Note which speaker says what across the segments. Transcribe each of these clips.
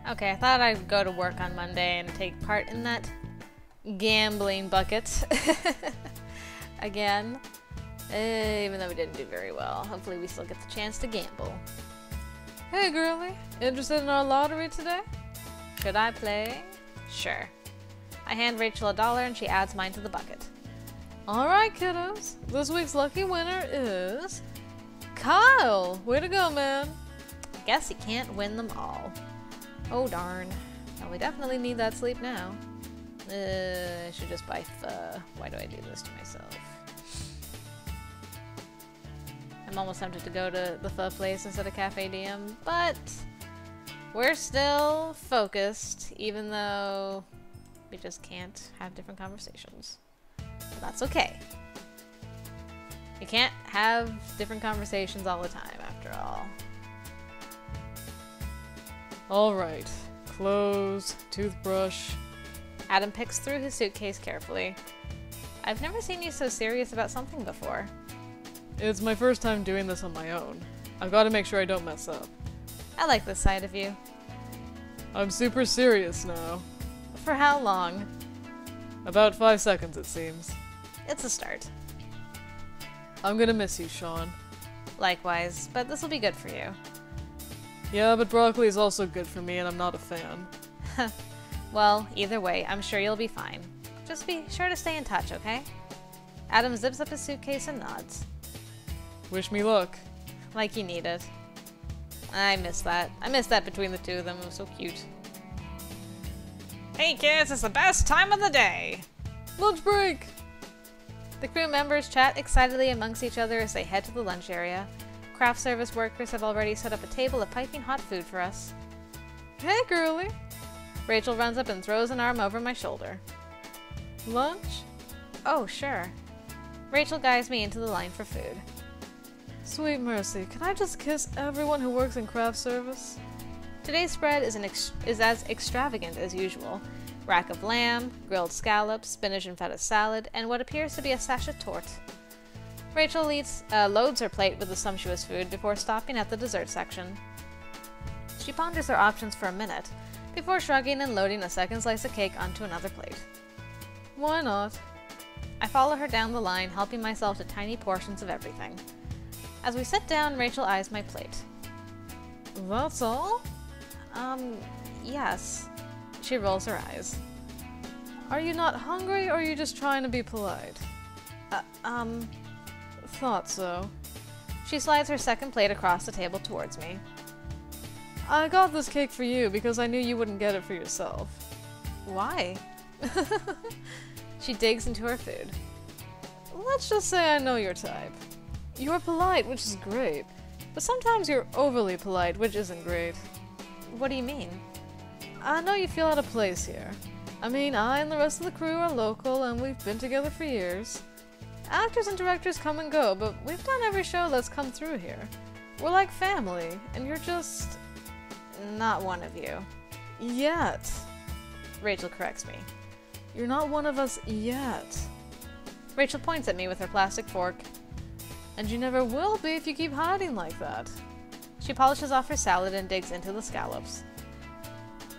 Speaker 1: Okay, I thought I'd go to work on Monday and take part in that gambling bucket. Again. Even though we didn't do very well. Hopefully we still get the chance to gamble. Hey girlie, interested in our lottery today? Should I play? Sure. I hand Rachel $1 and she adds mine to the bucket. Alright kiddos, this week's lucky winner is... Kyle! Way to go, man! Guess you can't win them all. Oh darn. Well, we definitely need that sleep now. I should just buy pho. Why do I do this to myself? I'm almost tempted to go to the pho place instead of Cafe Diem, but we're still focused, even though we just can't have different conversations. But that's okay. You can't have different conversations all the time, after all. Alright. Clothes, toothbrush. Adam picks through his suitcase carefully. I've never seen you so serious about something before. It's my first time doing this on my own. I've got to make sure I don't mess up. I like this side of you. I'm super serious now. For how long? About 5 seconds, it seems. It's a start. I'm gonna miss you, Sean. Likewise, but this will be good for you. Yeah, but broccoli is also good for me and I'm not a fan. Well, either way, I'm sure you'll be fine. Just be sure to stay in touch, okay? Adam zips up his suitcase and nods. Wish me luck. Like you need it. I miss that. I miss that between the two of them. It was so cute. Hey kids, it's the best time of the day! Lunch break! The crew members chat excitedly amongst each other as they head to the lunch area. Craft service workers have already set up a table of piping hot food for us. Hey girlie! Rachel runs up and throws an arm over my shoulder. Lunch? Oh, sure. Rachel guides me into the line for food. Sweet mercy, can I just kiss everyone who works in craft service? Today's spread is as extravagant as usual. Rack of lamb, grilled scallops, spinach and feta salad, and what appears to be a sachet torte. Rachel loads her plate with the sumptuous food before stopping at the dessert section. She ponders her options for a minute, before shrugging and loading a second slice of cake onto another plate. Why not? I follow her down the line, helping myself to tiny portions of everything. As we sit down, Rachel eyes my plate. That's all? Yes. She rolls her eyes. Are you not hungry, or are you just trying to be polite? Thought so. She slides her second plate across the table towards me. I got this cake for you because I knew you wouldn't get it for yourself. Why? She digs into her food. Let's just say I know your type. You're polite, which is great, but sometimes you're overly polite, which isn't great. What do you mean? I know you feel out of place here. I mean, I and the rest of the crew are local, and we've been together for years. Actors and directors come and go, but we've done every show that's come through here. We're like family, and you're just... not one of you. Yet. Rachel corrects me. You're not one of us yet. Rachel points at me with her plastic fork. And you never will be if you keep hiding like that. She polishes off her salad and digs into the scallops.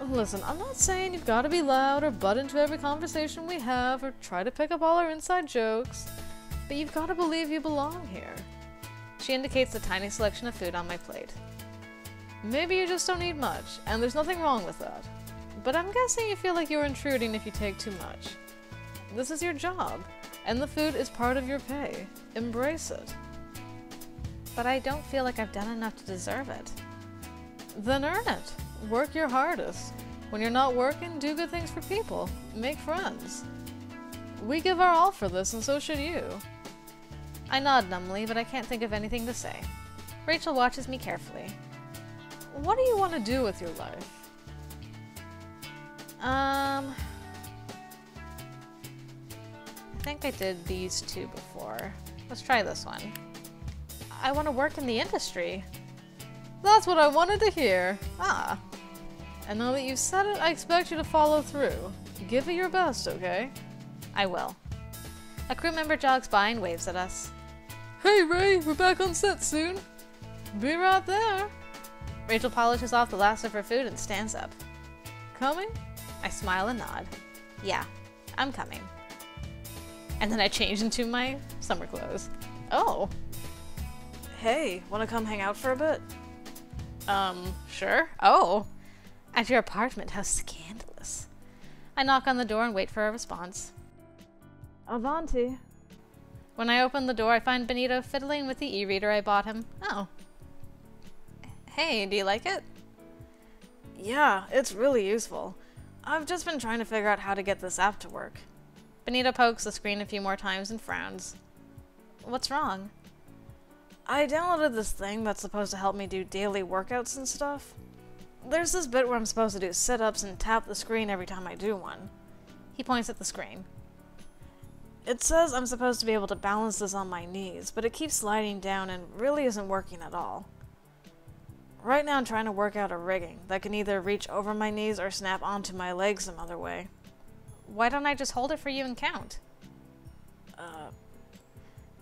Speaker 1: Listen, I'm not saying you've got to be loud or butt into every conversation we have or try to pick up all our inside jokes, but you've got to believe you belong here. She indicates the tiny selection of food on my plate. Maybe you just don't eat much, and there's nothing wrong with that. But I'm guessing you feel like you're intruding if you take too much. This is your job, and the food is part of your pay. Embrace it. But I don't feel like I've done enough to deserve it. Then earn it. Work your hardest. When you're not working, do good things for people. Make friends. We give our all for this, and so should you. I nod numbly, but I can't think of anything to say. Rachel watches me carefully. What do you want to do with your life? I think I did these two before. Let's try this one. I want to work in the industry. That's what I wanted to hear. Ah. And now that you've said it, I expect you to follow through. Give it your best, okay? I will. A crew member jogs by and waves at us. Hey Ray, we're back on set soon. Be right there. Rachel polishes off the last of her food and stands up. Coming? I smile and nod. Yeah, I'm coming. And then I change into my summer clothes. Oh.
Speaker 2: Hey, wanna come hang out for a bit?
Speaker 1: Sure. Oh. At your apartment, how scandalous. I knock on the door and wait for a response.
Speaker 2: Avanti.
Speaker 1: When I open the door, I find Benito fiddling with the e-reader I bought him. Oh. Hey, do you like it?
Speaker 2: Yeah, it's really useful. I've just been trying to figure out how to get this app to work.
Speaker 1: Benito pokes the screen a few more times and frowns. What's wrong?
Speaker 2: I downloaded this thing that's supposed to help me do daily workouts and stuff. There's this bit where I'm supposed to do sit-ups and tap the screen every time I do one.
Speaker 1: He points at the screen.
Speaker 2: It says I'm supposed to be able to balance this on my knees, but it keeps sliding down and really isn't working at all. Right now I'm trying to work out a rigging that can either reach over my knees or snap onto my legs some other way.
Speaker 1: Why don't I just hold it for you and count?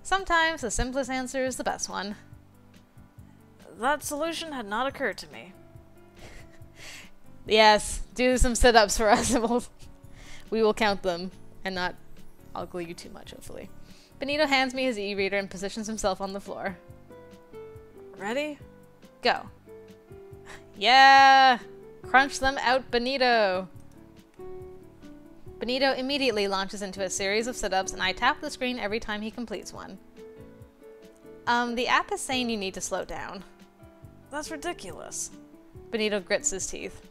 Speaker 1: Sometimes the simplest answer is the best one.
Speaker 2: That solution had not occurred to me.
Speaker 1: Yes, do some sit-ups for us and we will count them and not ogle you too much, hopefully. Benito hands me his e-reader and positions himself on the floor.
Speaker 2: Ready?
Speaker 1: Go. Yeah! Crunch them out, Benito! Benito immediately launches into a series of sit-ups and I tap the screen every time he completes one. The app is saying you need to slow down.
Speaker 2: That's ridiculous.
Speaker 1: Benito grits his teeth.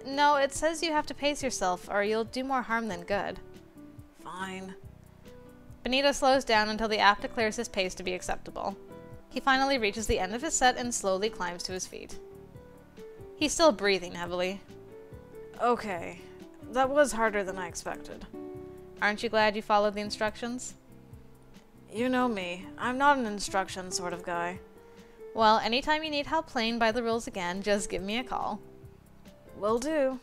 Speaker 1: No, it says you have to pace yourself or you'll do more harm than good.
Speaker 2: Fine.
Speaker 1: Benito slows down until the app declares his pace to be acceptable. He finally reaches the end of his set and slowly climbs to his feet. He's still breathing heavily.
Speaker 2: Okay. That was harder than I expected.
Speaker 1: Aren't you glad you followed the instructions?
Speaker 2: You know me. I'm not an instruction sort of guy.
Speaker 1: Well, anytime you need help playing by the rules again, just give me a call.
Speaker 2: Will do.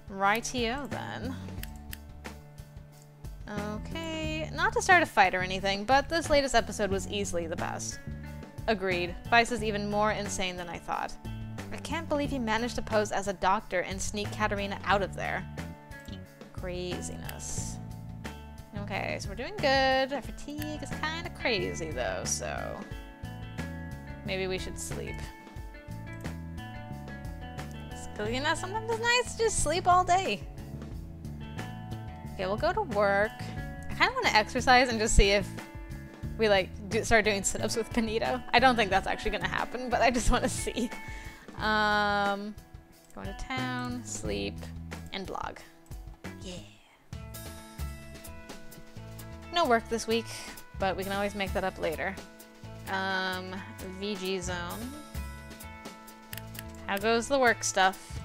Speaker 1: Rightio then. Okay, not to start a fight or anything, but this latest episode was easily the best. Agreed. Vice is even more insane than I thought. I can't believe he managed to pose as a doctor and sneak Katerina out of there. Craziness. Okay, so we're doing good. Our fatigue is kind of crazy though, so maybe we should sleep. Because, you know, sometimes it's nice to just sleep all day. Okay, we'll go to work. I kind of want to exercise and just see if we, like, start doing sit-ups with Benito. I don't think that's actually going to happen, but I just want to see. Going to town, sleep, and blog. Yeah. No work this week, but we can always make that up later. VG zone. How goes the work stuff?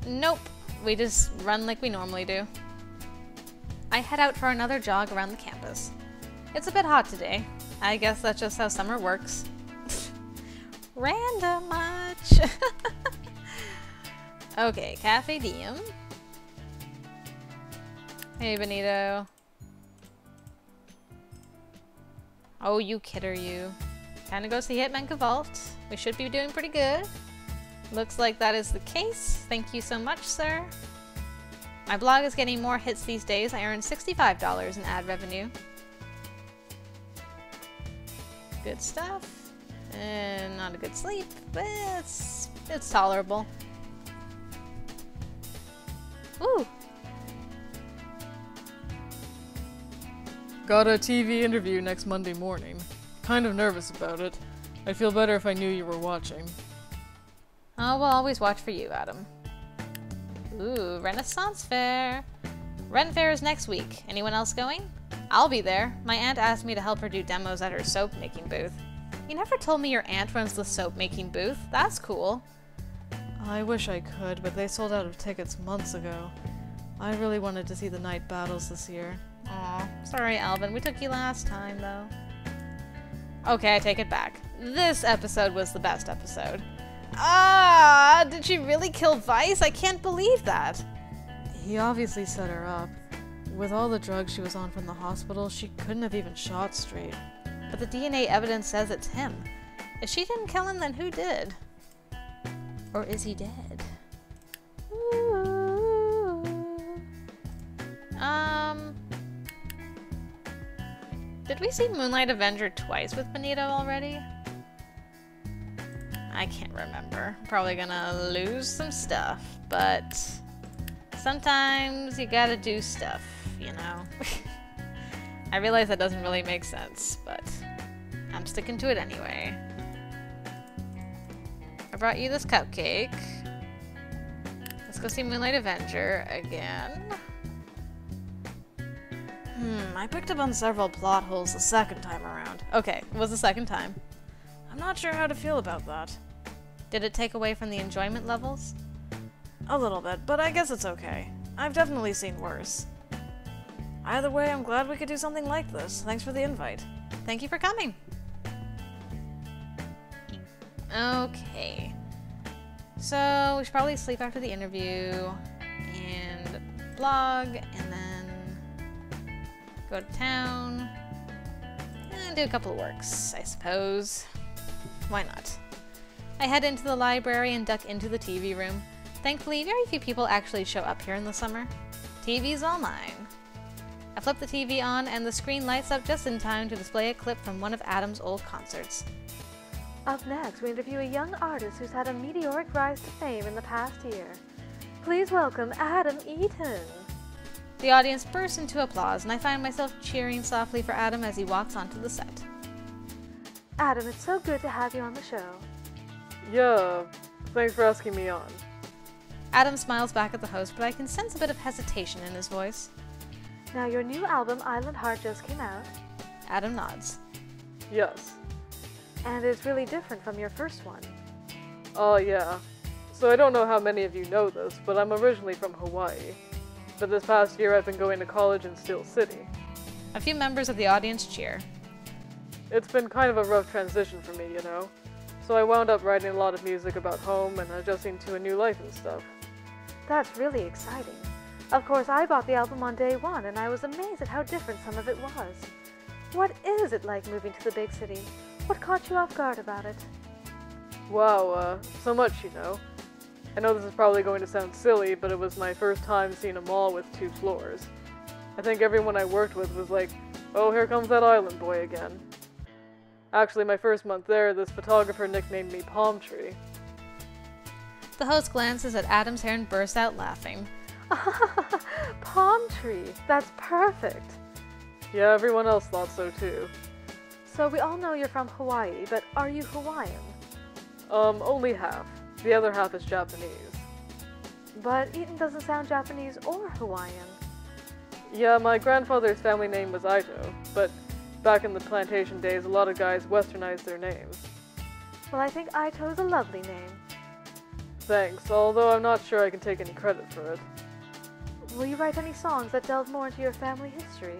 Speaker 1: Nope. We just run like we normally do. I head out for another jog around the campus. It's a bit hot today. I guess that's just how summer works. Random much. Okay, Cafe Diem. Hey, Benito. Oh, you kidder, you. Time to go see Hitman Vault. We should be doing pretty good. Looks like that is the case. Thank you so much, sir. My blog is getting more hits these days. I earned $65 in ad revenue. Good stuff. And not a good sleep, but it's tolerable. Ooh.
Speaker 3: Got a TV interview next Monday morning. Kind of nervous about it. I'd feel better if I knew you were watching.
Speaker 1: Oh, we'll always watch for you, Adam. Ooh, Renaissance Fair. Ren Fair is next week. Anyone else going? I'll be there. My aunt asked me to help her do demos at her soap making booth. You never told me your aunt runs the soap making booth. That's cool.
Speaker 3: I wish I could, but they sold out of tickets months ago. I really wanted to see the night battles this year.
Speaker 1: Aw, sorry, Alvin. We took you last time, though. Okay, I take it back. This episode was the best episode. Ah, did she really kill Vice? I can't believe that.
Speaker 3: He obviously set her up. With all the drugs she was on from the hospital, she couldn't have even shot straight.
Speaker 1: but the DNA evidence says it's him. If she didn't kill him, then who did? Or is he dead? Ooh. Did we see Moonlight Avenger twice with Benito already? I can't remember. Probably gonna lose some stuff, but sometimes you gotta do stuff, you know? I realize that doesn't really make sense, but I'm sticking to it anyway. I brought you this cupcake. Let's go see Moonlight Avenger again.
Speaker 2: I picked up on several plot holes the second time around.
Speaker 1: Okay, it was the second time.
Speaker 2: I'm not sure how to feel about that.
Speaker 1: Did it take away from the enjoyment levels?
Speaker 2: A little bit, but I guess it's okay. I've definitely seen worse. Either way, I'm glad we could do something like this. Thanks for the invite.
Speaker 1: Thank you for coming. Okay. So, we should probably sleep after the interview, and blog, and then go to town, and do a couple of works, I suppose. Why not? I head into the library and duck into the TV room. Thankfully, very few people actually show up here in the summer. TV's all mine. I flip the TV on, and the screen lights up just in time to display a clip from one of Adam's old concerts.
Speaker 4: Up next, we interview a young artist who's had a meteoric rise to fame in the past year. Please welcome Adam Eaton.
Speaker 1: The audience bursts into applause, and I find myself cheering softly for Adam as he walks onto the set.
Speaker 4: Adam, it's so good to have you on the show.
Speaker 3: Yeah, thanks for asking me on.
Speaker 1: Adam smiles back at the host, but I can sense a bit of hesitation in his voice.
Speaker 4: Now, your new album, Island Heart, just came out,
Speaker 1: Adam nods.
Speaker 3: Yes.
Speaker 4: and it's really different from your first one.
Speaker 3: Yeah. So I don't know how many of you know this, but I'm originally from Hawaii. But this past year I've been going to college in Steel City.
Speaker 1: A few members of the audience cheer.
Speaker 3: It's been kind of a rough transition for me, you know? So I wound up writing a lot of music about home and adjusting to a new life and stuff.
Speaker 4: That's really exciting. Of course, I bought the album on day one, and I was amazed at how different some of it was. What is it like moving to the big city? What caught you off guard about it?
Speaker 3: Wow, so much, you know. I know this is probably going to sound silly, but it was my first time seeing a mall with 2 floors. I think everyone I worked with was like, oh, here comes that island boy again. Actually, my first month there, this photographer nicknamed me Palm Tree.
Speaker 1: The host glances at Adam's hair and bursts out laughing.
Speaker 4: Palm tree! That's perfect!
Speaker 3: Yeah, everyone else thought so too.
Speaker 4: So we all know you're from Hawaii, but are you Hawaiian?
Speaker 3: Only half. The other half is Japanese.
Speaker 4: But Eaton doesn't sound Japanese or Hawaiian.
Speaker 3: Yeah, my grandfather's family name was Ito, but back in the plantation days, a lot of guys westernized their names.
Speaker 4: Well, I think Ito is a lovely name.
Speaker 3: Thanks, although I'm not sure I can take any credit for it.
Speaker 4: Will you write any songs that delve more into your family history?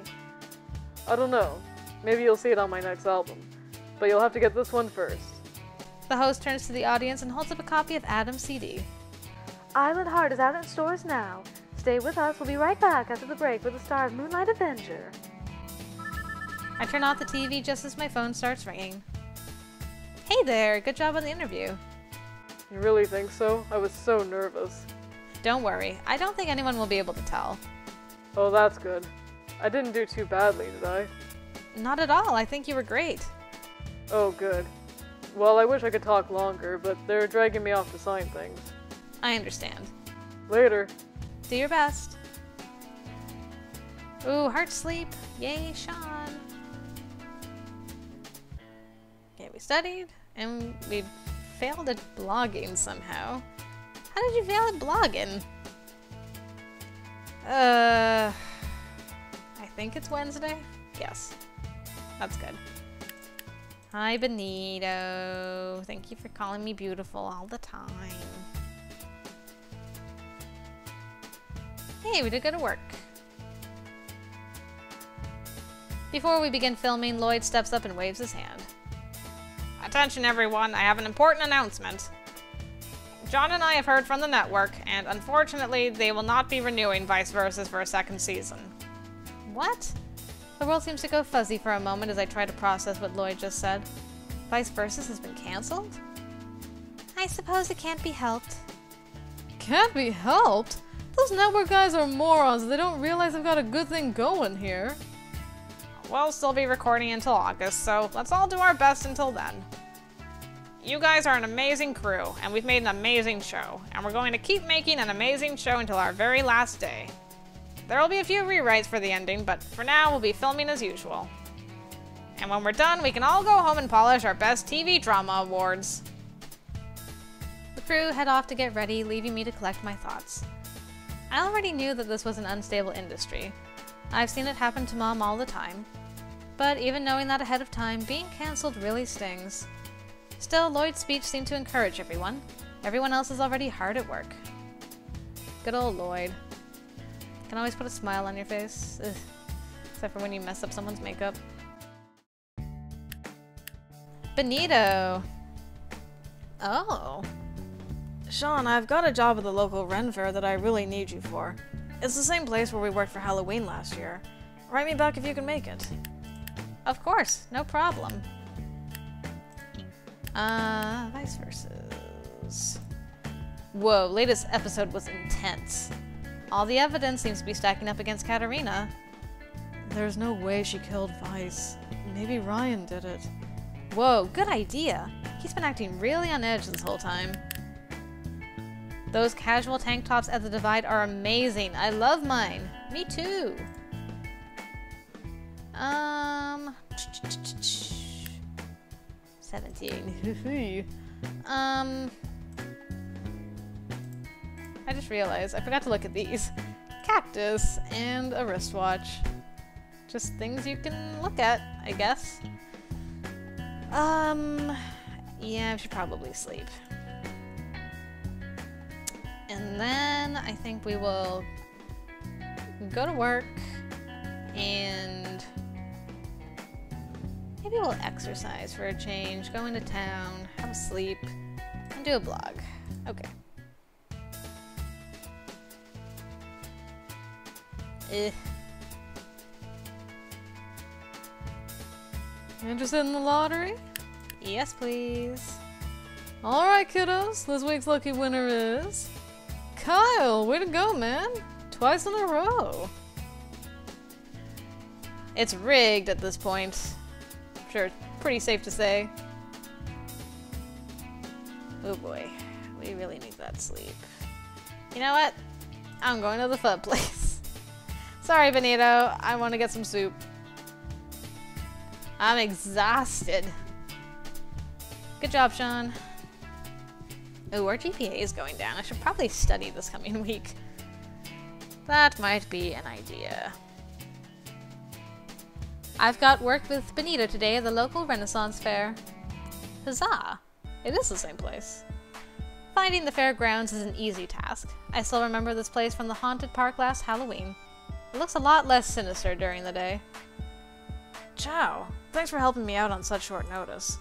Speaker 3: I don't know. Maybe you'll see it on my next album. But you'll have to get this one first.
Speaker 1: The host turns to the audience and holds up a copy of Adam's CD.
Speaker 4: Island Heart is out in stores now. Stay with us. We'll be right back after the break with the star of Moonlight Avenger.
Speaker 1: I turn off the TV just as my phone starts ringing. Hey there, good job on the interview.
Speaker 3: You really think so? I was so nervous.
Speaker 1: Don't worry, I don't think anyone will be able to tell.
Speaker 3: Oh, that's good. I didn't do too badly, did I?
Speaker 1: Not at all, I think you were great.
Speaker 3: Oh, good. Well, I wish I could talk longer, but they're dragging me off to sign things.
Speaker 1: I understand.
Speaker 3: Later.
Speaker 1: Do your best. Ooh, heart sleep. Yay, Sean. Okay, we studied, and we failed at blogging somehow. How did you fail at blogging? I think it's Wednesday? Yes. That's good. Hi, Benito. Thank you for calling me beautiful all the time. Hey, we did good work. Before we begin filming, Lloyd steps up and waves his hand. Attention everyone, I have an important announcement. John and I have heard from the network, and unfortunately, they will not be renewing Vice Versa for a second season. What? The world seems to go fuzzy for a moment as I try to process what Lloyd just said. Vice Versus has been cancelled? I suppose it can't be helped.
Speaker 2: Can't be helped? Those network guys are morons. They don't realize they've got a good thing going here.
Speaker 5: We'll still be recording until August, so let's all do our best until then. You guys are an amazing crew, and we've made an amazing show, and we're going to keep making an amazing show until our very last day. There will be a few rewrites for the ending, but for now we'll be filming as usual. And when we're done, we can all go home and polish our best TV drama awards.
Speaker 1: The crew head off to get ready, leaving me to collect my thoughts. I already knew that this was an unstable industry. I've seen it happen to Mom all the time. But even knowing that ahead of time, being cancelled really stings. Still, Lloyd's speech seemed to encourage everyone. Everyone else is already hard at work. Good old Lloyd. Can always put a smile on your face. Ugh. Except for when you mess up someone's makeup. Benito! Oh.
Speaker 2: Sean, I've got a job at the local Ren Fair that I really need you for. It's the same place where we worked for Halloween last year. Write me back if you can make it.
Speaker 1: Of course, no problem. Vice Versus. Whoa, latest episode was intense. All the evidence seems to be stacking up against Katarina.
Speaker 2: There's no way she killed Vice. Maybe Ryan did it.
Speaker 1: Whoa, good idea. He's been acting really on edge this whole time. Those casual tank tops at the Divide are amazing. I love mine. Me too. 17. I just realized I forgot to look at these. Cactus and a wristwatch. Just things you can look at, I guess. Yeah, I should probably sleep. And then I think we will go to work and maybe we'll exercise for a change, go into town, have a sleep, and do a blog. Okay.
Speaker 2: Interested in the lottery?
Speaker 1: Yes, please.
Speaker 2: Alright, kiddos. This week's lucky winner is... Kyle! Way to go, man! Twice in a row!
Speaker 1: It's rigged at this point. I'm sure it's pretty safe to say. Oh boy. We really need that sleep. You know what? I'm going to the foot place. Sorry, Benito. I want to get some soup. I'm exhausted. Good job, Sean. Ooh, our GPA is going down. I should probably study this coming week. That might be an idea. I've got work with Benito today at the local Renaissance Fair. Huzzah! It is the same place. Finding the fairgrounds is an easy task. I still remember this place from the haunted park last Halloween. It looks a lot less sinister during the day.
Speaker 2: Ciao. Thanks for helping me out on such short notice.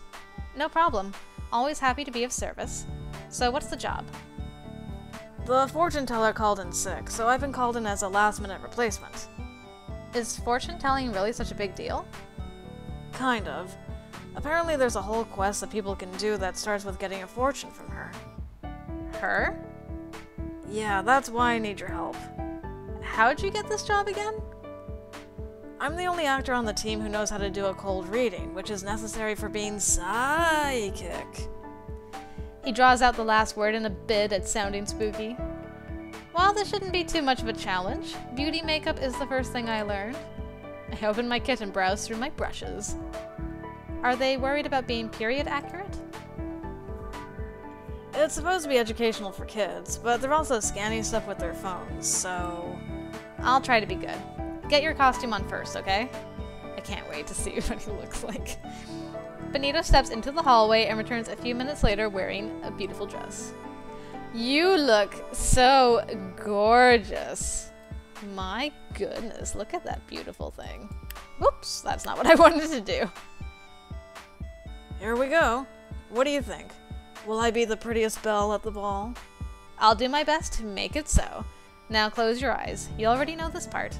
Speaker 1: No problem. Always happy to be of service. So what's the job?
Speaker 2: The fortune teller called in sick, so I've been called in as a last-minute replacement.
Speaker 1: Is fortune telling really such a big deal?
Speaker 2: Kind of. Apparently there's a whole quest that people can do that starts with getting a fortune from her.
Speaker 1: Her?
Speaker 2: Yeah, that's why I need your help.
Speaker 1: How'd you get this job again?
Speaker 2: I'm the only actor on the team who knows how to do a cold reading, which is necessary for being psychic.
Speaker 1: He draws out the last word in a bid at sounding spooky. Well, this shouldn't be too much of a challenge. Beauty makeup is the first thing I learned. I open my kit and browse through my brushes. Are they worried about being period accurate?
Speaker 2: It's supposed to be educational for kids, but they're also scanning stuff with their phones, so...
Speaker 1: I'll try to be good. Get your costume on first, okay? I can't wait to see what he looks like. Benito steps into the hallway and returns a few minutes later wearing a beautiful dress. You look so gorgeous. My goodness, look at that beautiful thing. Whoops, that's not what I wanted to do.
Speaker 2: Here we go. What do you think? Will I be the prettiest belle at the ball?
Speaker 1: I'll do my best to make it so. Now close your eyes. You already know this part.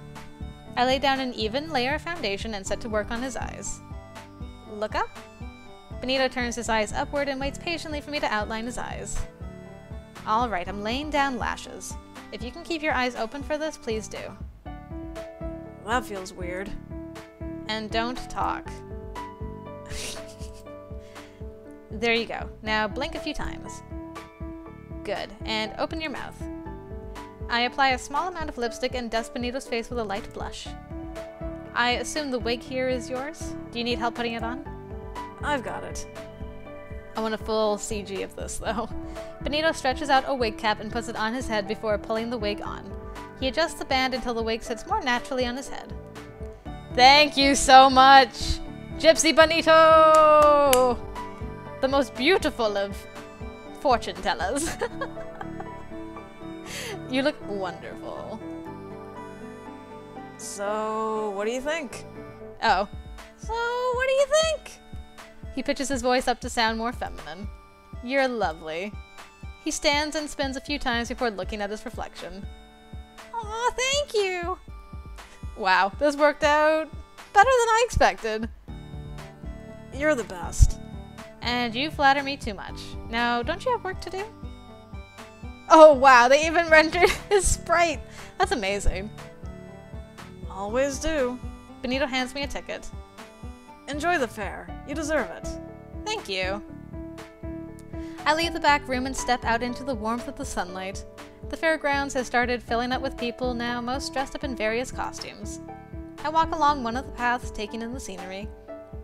Speaker 1: I lay down an even layer of foundation and set to work on his eyes. Look up. Benito turns his eyes upward and waits patiently for me to outline his eyes. Alright, I'm laying down lashes. If you can keep your eyes open for this, please do.
Speaker 2: That feels weird.
Speaker 1: And don't talk. There you go. Now blink a few times. Good. And open your mouth. I apply a small amount of lipstick and dust Benito's face with a light blush. I assume the wig here is yours? Do you need help putting it on?
Speaker 2: I've got it.
Speaker 1: I want a full CG of this, though. Benito stretches out a wig cap and puts it on his head before pulling the wig on. He adjusts the band until the wig sits more naturally on his head. Thank you so much, Gypsy Benito! The most beautiful of fortune tellers. You look wonderful.
Speaker 2: So, what do you think?
Speaker 1: Oh. So, what do you think? He pitches his voice up to sound more feminine. You're lovely. He stands and spins a few times before looking at his reflection. Aw, thank you! Wow, this worked out better than I expected.
Speaker 2: You're the best.
Speaker 1: And you flatter me too much. Now, don't you have work to do? Oh wow, they even rendered his sprite! That's amazing.
Speaker 2: Always do.
Speaker 1: Benito hands me a ticket.
Speaker 2: Enjoy the fair. You deserve it.
Speaker 1: Thank you. I leave the back room and step out into the warmth of the sunlight. The fairgrounds has started filling up with people now, most dressed up in various costumes. I walk along one of the paths, taking in the scenery.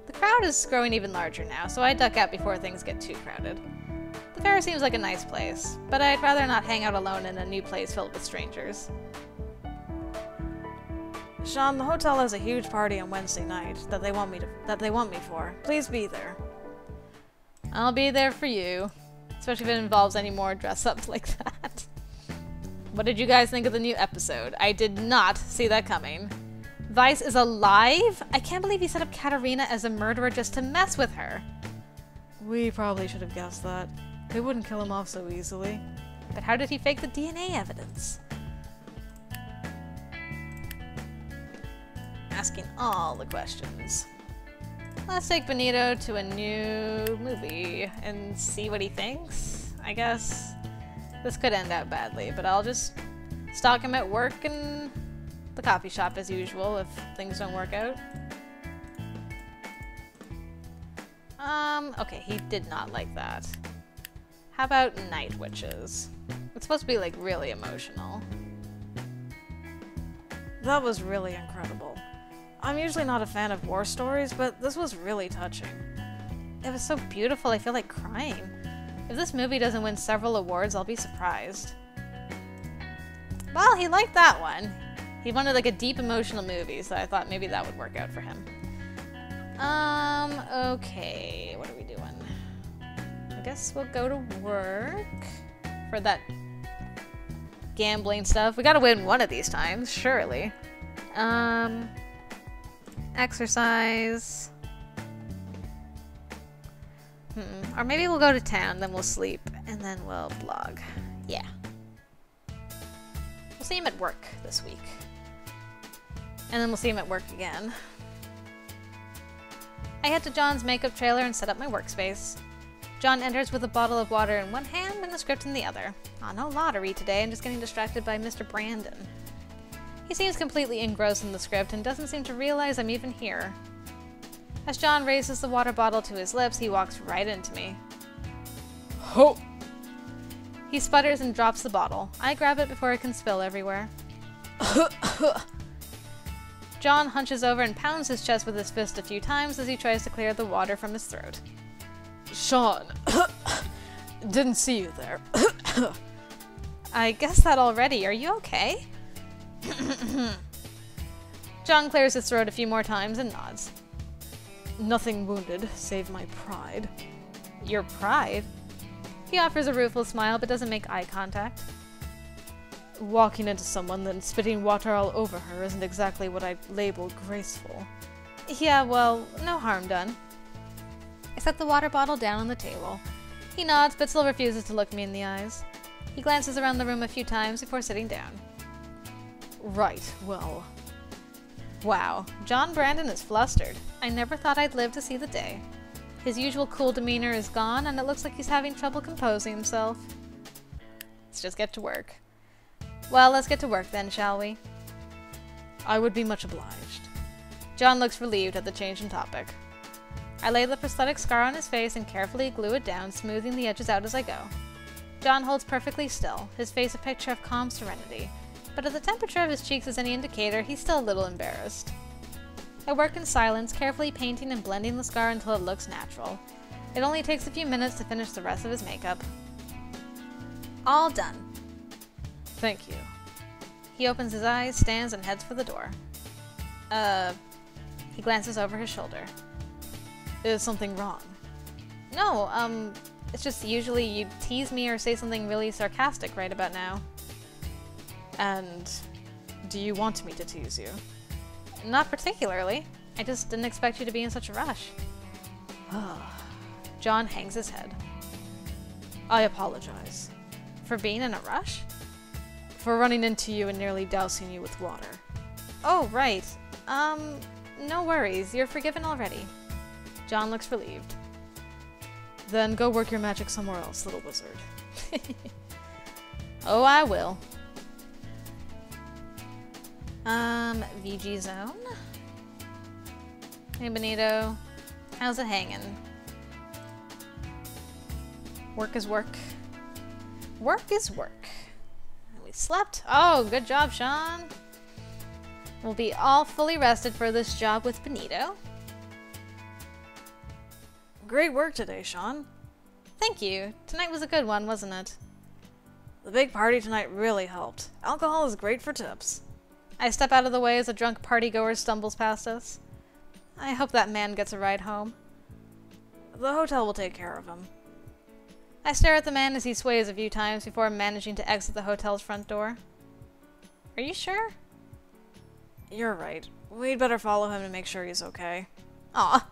Speaker 1: The crowd is growing even larger now, so I duck out before things get too crowded. The fair seems like a nice place, but I'd rather not hang out alone in a new place filled with strangers.
Speaker 2: Sian, the hotel has a huge party on Wednesday night that they want me for. Please be there.
Speaker 1: I'll be there for you, especially if it involves any more dress-ups like that. What did you guys think of the new episode? I did not see that coming. Vice is alive? I can't believe he set up Katerina as a murderer just to mess with her.
Speaker 2: We probably should have guessed that. They wouldn't kill him off so easily.
Speaker 1: But how did he fake the DNA evidence? Asking all the questions. Let's take Benito to a new movie and see what he thinks, I guess. This could end out badly, but I'll just stalk him at work and the coffee shop as usual if things don't work out. Okay, he did not like that. How about Night Witches? It's supposed to be, like, really emotional.
Speaker 2: That was really incredible. I'm usually not a fan of war stories, but this was really touching.
Speaker 1: It was so beautiful, I feel like crying. If this movie doesn't win several awards, I'll be surprised. Well, he liked that one. He wanted like a deep emotional movie, so I thought maybe that would work out for him. Okay, what are we doing? I guess we'll go to work for that gambling stuff. We gotta win one of these times, surely. Exercise. Or maybe we'll go to town, then we'll sleep, and then we'll blog. Yeah. We'll see him at work this week. And then we'll see him at work again. I head to John's makeup trailer and set up my workspace. John enters with a bottle of water in one hand and a script in the other. Aw, no lottery today, I'm just getting distracted by Mr. Brandon. He seems completely engrossed in the script and doesn't seem to realize I'm even here. As John raises the water bottle to his lips, he walks right into me. Ho! He sputters and drops the bottle. I grab it before it can spill everywhere. John hunches over and pounds his chest with his fist a few times as he tries to clear the water from his throat.
Speaker 2: Sian, didn't see you there.
Speaker 1: I guessed that already. Are you okay? John clears his throat a few more times and nods.
Speaker 2: Nothing wounded, save my pride.
Speaker 1: Your pride? He offers a rueful smile but doesn't make eye contact.
Speaker 2: Walking into someone then spitting water all over her isn't exactly what I'd label graceful.
Speaker 1: Yeah, well, no harm done. I set the water bottle down on the table. He nods but still refuses to look me in the eyes. He glances around the room a few times before sitting down.
Speaker 2: Right, well,
Speaker 1: Wow, John Brandon is flustered. I never thought I'd live to see the day. His usual cool demeanor is gone, and it looks like he's having trouble composing himself. Let's just get to work. Well, let's get to work then, shall we?
Speaker 2: I would be much obliged.
Speaker 1: John looks relieved at the change in topic. I lay the prosthetic scar on his face and carefully glue it down, smoothing the edges out as I go. John holds perfectly still, his face a picture of calm serenity, but if the temperature of his cheeks is any indicator, he's still a little embarrassed. I work in silence, carefully painting and blending the scar until it looks natural. It only takes a few minutes to finish the rest of his makeup. All done.
Speaker 2: Thank you.
Speaker 1: He opens his eyes, stands, and heads for the door. He glances over his shoulder.
Speaker 2: Is something wrong?
Speaker 1: No, it's just usually you tease me or say something really sarcastic right about now.
Speaker 2: And do you want me to tease you?
Speaker 1: Not particularly. I just didn't expect you to be in such a rush. John hangs his head.
Speaker 2: I apologize.
Speaker 1: For being in a rush?
Speaker 2: For running into you and nearly dousing you with water.
Speaker 1: Oh, right. No worries. You're forgiven already. John looks relieved.
Speaker 2: Then go work your magic somewhere else, little wizard.
Speaker 1: Oh, I will. VG zone? Hey, Benito. How's it hanging? Work is work. Work is work. We slept. Oh, good job, Sean. We'll be all fully rested for this job with Benito.
Speaker 2: Great work today, Sean.
Speaker 1: Thank you. Tonight was a good one, wasn't it?
Speaker 2: The big party tonight really helped. Alcohol is great for tips.
Speaker 1: I step out of the way as a drunk partygoer stumbles past us. I hope that man gets a ride home.
Speaker 2: The hotel will take care of him.
Speaker 1: I stare at the man as he sways a few times before managing to exit the hotel's front door. Are you sure?
Speaker 2: You're right. We'd better follow him to make sure he's okay.
Speaker 1: Aw.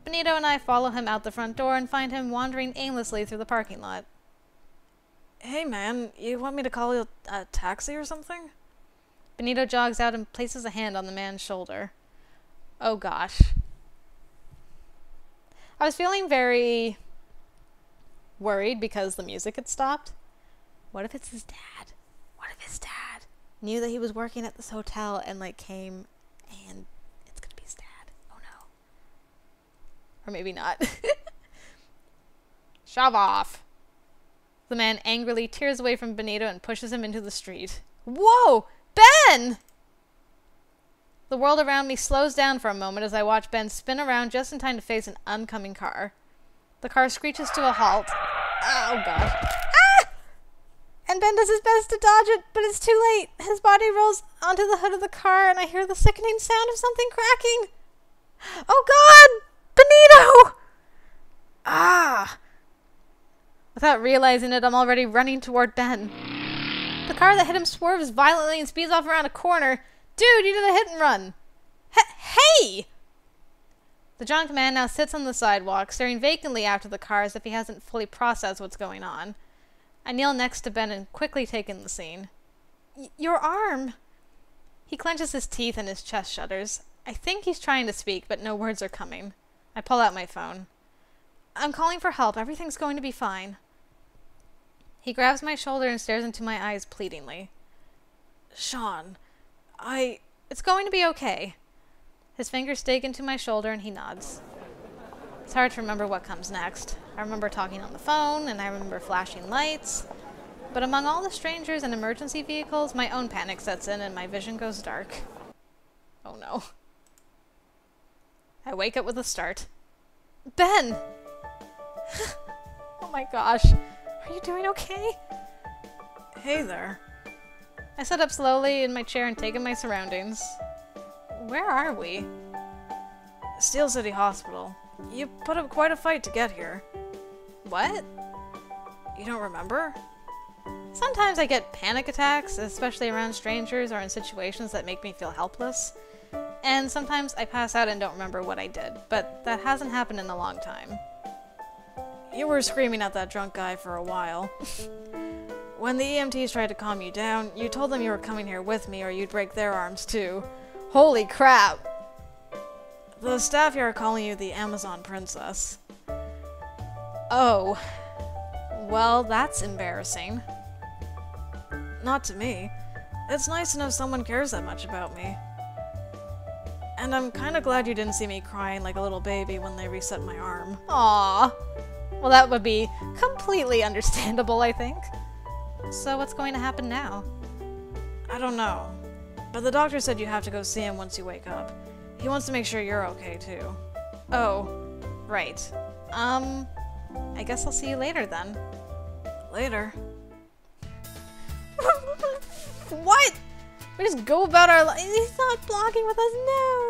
Speaker 1: Benito and I follow him out the front door and find him wandering aimlessly through the parking lot.
Speaker 2: Hey man, you want me to call you a taxi or something?
Speaker 1: Benito jogs out and places a hand on the man's shoulder. Oh gosh. I was feeling very worried because the music had stopped. What if it's his dad? What if his dad knew that he was working at this hotel and like came and it's gonna be his dad? Oh no. Or maybe not. Shove off. The man angrily tears away from Benito and pushes him into the street. Whoa! Ben! The world around me slows down for a moment as I watch Ben spin around just in time to face an oncoming car. The car screeches to a halt. Oh gosh. Ah! And Ben does his best to dodge it, but it's too late. His body rolls onto the hood of the car and I hear the sickening sound of something cracking. Oh God! Benito! Ah! Without realizing it, I'm already running toward Ben. The car that hit him swerves violently and speeds off around a corner. Dude, you did a hit and run. Hey! The drunk man now sits on the sidewalk, staring vacantly after the car as if he hasn't fully processed what's going on. I kneel next to Ben and quickly take in the scene. Your arm! He clenches his teeth and his chest shudders. I think he's trying to speak, but no words are coming. I pull out my phone. I'm calling for help. Everything's going to be fine. He grabs my shoulder and stares into my eyes pleadingly.
Speaker 2: Sean,
Speaker 1: It's going to be okay. His fingers dig into my shoulder and he nods. It's hard to remember what comes next. I remember talking on the phone and I remember flashing lights. But among all the strangers and emergency vehicles, my own panic sets in and my vision goes dark. Oh no. I wake up with a start. Ben! Oh my gosh. Are you doing okay?
Speaker 2: Hey there.
Speaker 1: I sit up slowly in my chair and take in my surroundings. Where are we?
Speaker 2: Steel City Hospital. You put up quite a fight to get here.
Speaker 1: What?
Speaker 2: You don't remember?
Speaker 1: Sometimes I get panic attacks, especially around strangers or in situations that make me feel helpless. And sometimes I pass out and don't remember what I did, but that hasn't happened in a long time.
Speaker 2: You were screaming at that drunk guy for a while. When the EMTs tried to calm you down, you told them you were coming here with me or you'd break their arms too.
Speaker 1: Holy crap.
Speaker 2: The staff here are calling you the Amazon Princess.
Speaker 1: Oh. Well, that's embarrassing.
Speaker 2: Not to me. It's nice to know someone cares that much about me. And I'm kinda glad you didn't see me crying like a little baby when they reset my arm.
Speaker 1: Aww. Well, that would be completely understandable, I think. So what's going to happen now?
Speaker 2: I don't know. But the doctor said you have to go see him once you wake up. He wants to make sure you're okay, too.
Speaker 1: Oh, right. I guess I'll see you later then.
Speaker 2: Later.
Speaker 1: What? We just go about our life. He's not blocking with us, no!